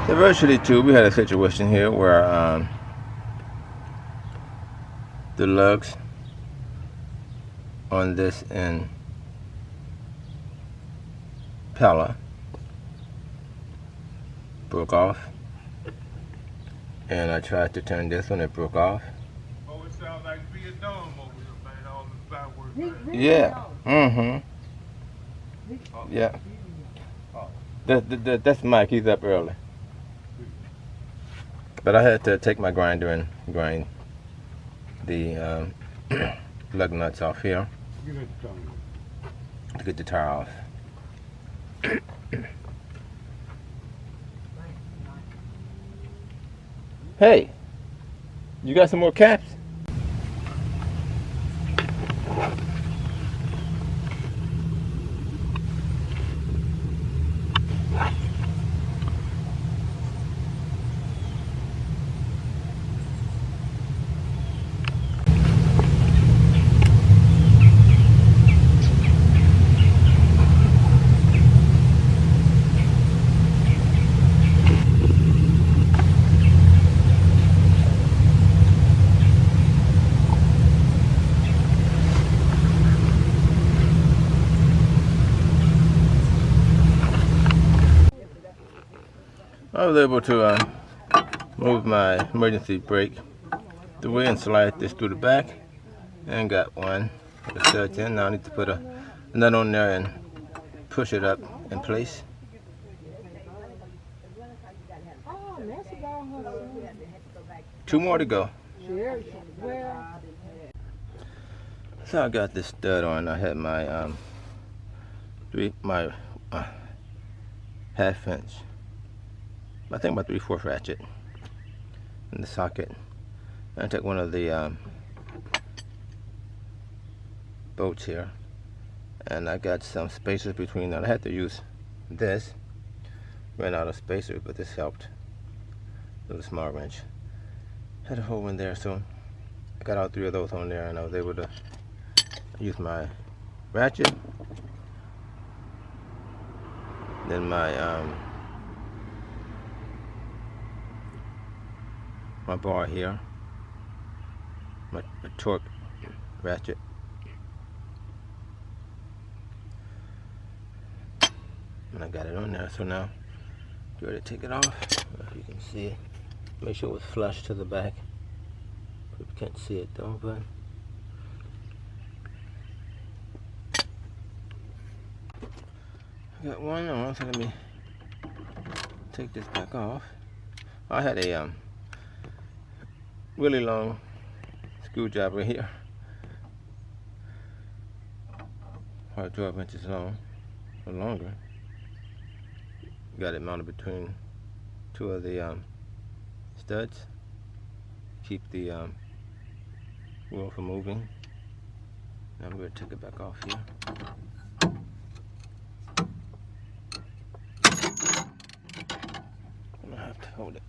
So virtually too, we had a situation here where the lugs on this impala broke off, and I tried to turn this one, it broke off. Oh, it sounds like Vietnam over here, man. All the fireworks, man. Yeah. Yeah. That's Mike. He's up early. But I had to take my grinder and grind the lug nuts off here to get the tire off. Hey, you got some more caps? I was able to move my emergency brake the way and slide this through the back, and got one with the studs in. Now I need to put a nut on there and push it up in place. Two more to go. So I got this stud on. I had my half inch, I think about 3/4 ratchet in the socket. I took one of the bolts here, and I got some spacers between them. I had to use this, ran out of spacers, but this helped. It was a small wrench. Had a hole in there, so I got all 3 of those on there, and I was able to use my ratchet, then my bar here, my torque ratchet, and I got it on there. So now get ready to take it off. If you can see it, make sure it was flush to the back. You can't see it though, but I got one on. So let me take this back off. I had a really long screwdriver here, about 12 inches long or longer. Got it mounted between 2 of the studs. Keep the wheel from moving. Now I'm going to take it back off here. I'm going to have to hold it.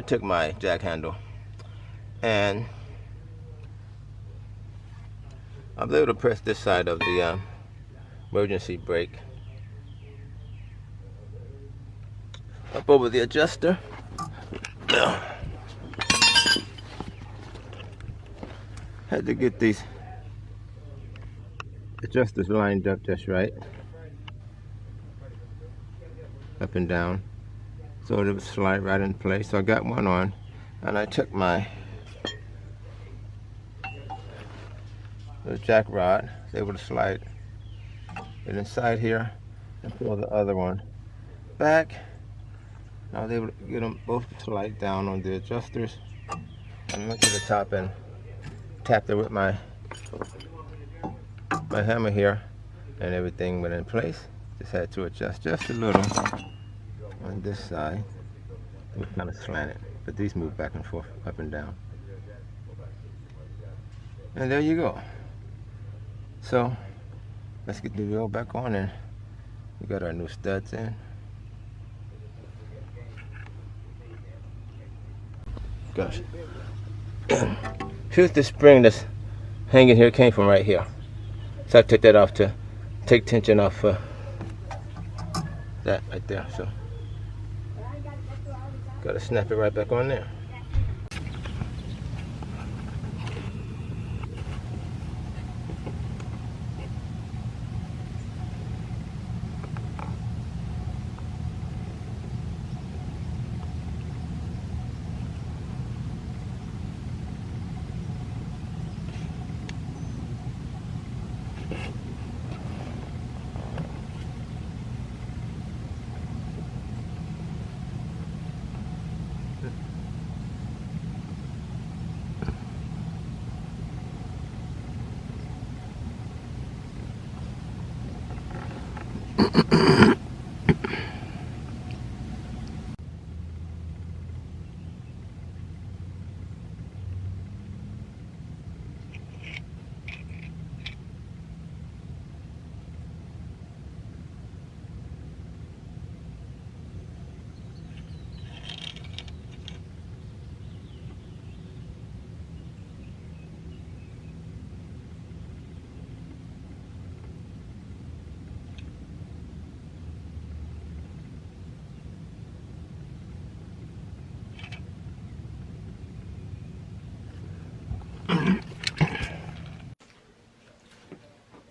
took my jack handle and I was able to press this side of the emergency brake up over the adjuster. Had to get these adjusters lined up just right, up and down, so it would slide right in place. So I got one on, and I took my jack rod, was able to slide it inside here, and pull the other one back. I was able to get them both to slide down on the adjusters, and went to the top and tapped it with my hammer here, and everything went in place. Just had to adjust just a little on this side. It was kind of slanted, but these move back and forth, up and down. And there you go. So let's get the wheel back on, and we got our new studs in. Gosh. Here's the spring that's hanging here, came from right here. So I took that off to take tension off that right there. So gotta snap it right back on there.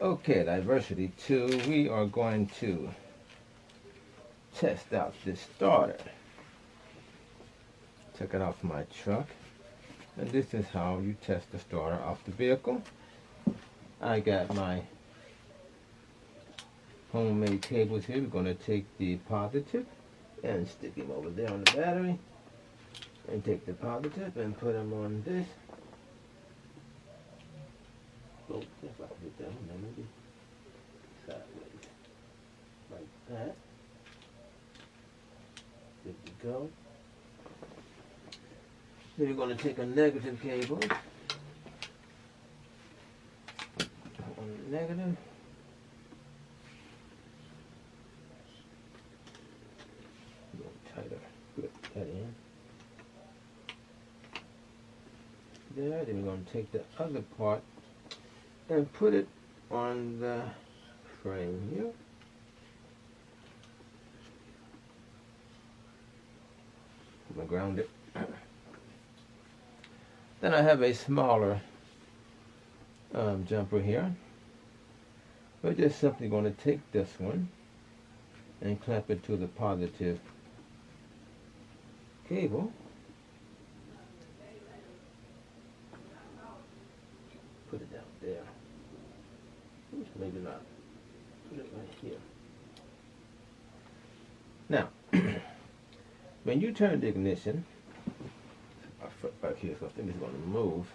Okay, diversity 2, we are going to test out this starter. Took it off my truck, and this is how you test the starter off the vehicle. I got my homemade cables here. We're going to take the positive and stick him over there on the battery, and take the positive and put them on this. Oh, if I put that one, maybe sideways, like that. Good to go. Then you're going to take a negative cable on the negative. A little tighter. Put that in. There. Then we're going to take the other part and put it on the frame here. I'm going to ground it. Then I have a smaller jumper here. We're just simply going to take this one and clamp it to the positive cable. Put it down there. Oops, maybe not. Put it right here. Now, when you turn the ignition, our foot back here, so I think it's going to move.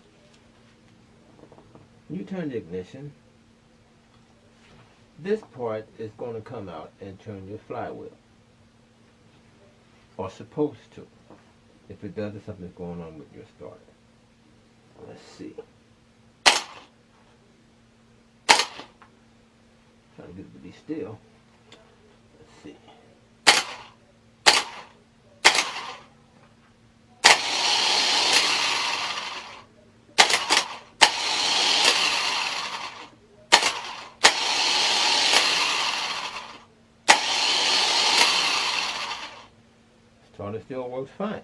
When you turn the ignition, this part is going to come out and turn your flywheel. Or supposed to. If it doesn't, something's going on with your starter. Let's see. Trying to get it to be still. Let's see. all this still works fine.